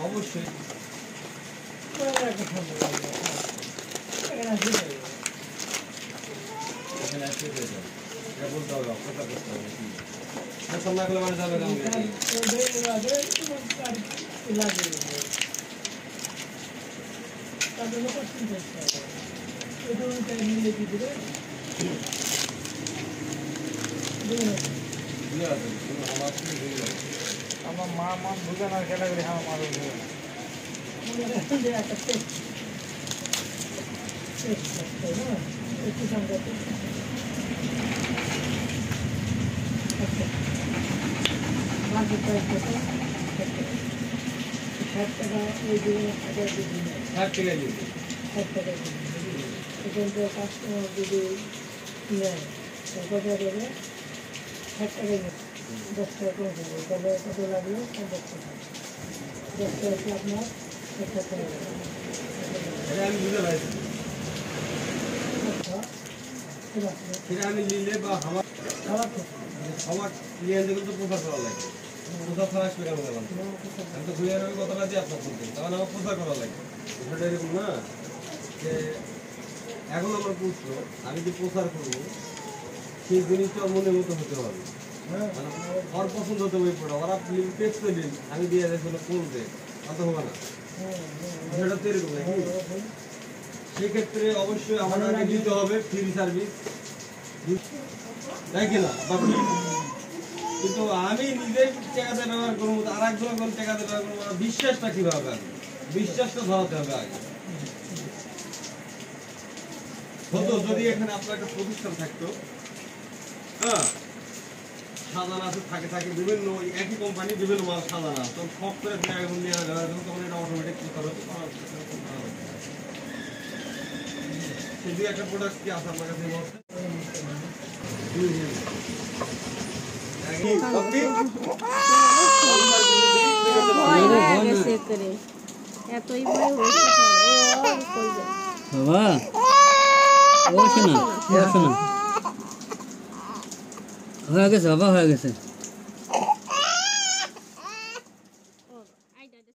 অবশ্যই বলতে হবে অপেক্ষা করতে হবে না করলে মানে যাবে আমার মা মা বুঝে না খেলা করে আমার মারো কাস্টমার যদি নেয় কত দেবে 60 টাকা 10 টাকা করে দেবে তাহলে কত লাগলো 50 টাকা 10 টাকা আপনার 60 টাকা আমি বুঝতে পারছি আমি নিলে বা আমার নিয়ে তো প্রচার করা লাগে প্রচার ছাড়া আসবে কেন আমি তো ঘুরে আমি কথাটা দিয়ে আপনার বলতে তখন আমার প্রচার করা লাগে বিষয়টা এরকম না যে এখন আমার প্রশ্ন আমি যে প্রচার করবো সেই জিনিসটা মনের মতো হতে হবে মানে ওর পছন্দ হতে হবে পড়া ওরা ফিল্ম টেস্ট করে দিন আমি দিয়ে যাই করবে অত হবে না বিষয়টা তো এরকম নাকি সেক্ষেত্রে অবশ্যই আমাকে দিতে হবে ফ্রি সার্ভিস তাই কিনা কিন্তু আমি নিজেই টাকাতে ব্যবহার করবো আর একজন কোন টাকাতে ব্যবহার করবো বিশ্বাসটা কিভাবে আগে বিশ্বাসটা ধরাতে হবে আগে হতো যদি এখানে আপনার একটা প্রতিষ্ঠান থাকতো হ্যাঁ সাজানো আছে থাকে থাকে বিভিন্ন একই কোম্পানি বিভিন্ন মাল সাজানো আছে তখন সব করে এখন নিয়ে যাওয়া তখন এটা অটোমেটিক কি করো যদি একটা প্রোডাক্ট কি আছে আপনার কাছে বাবা ও শোনা হয়ে গেছে বাবা হয়ে গেছে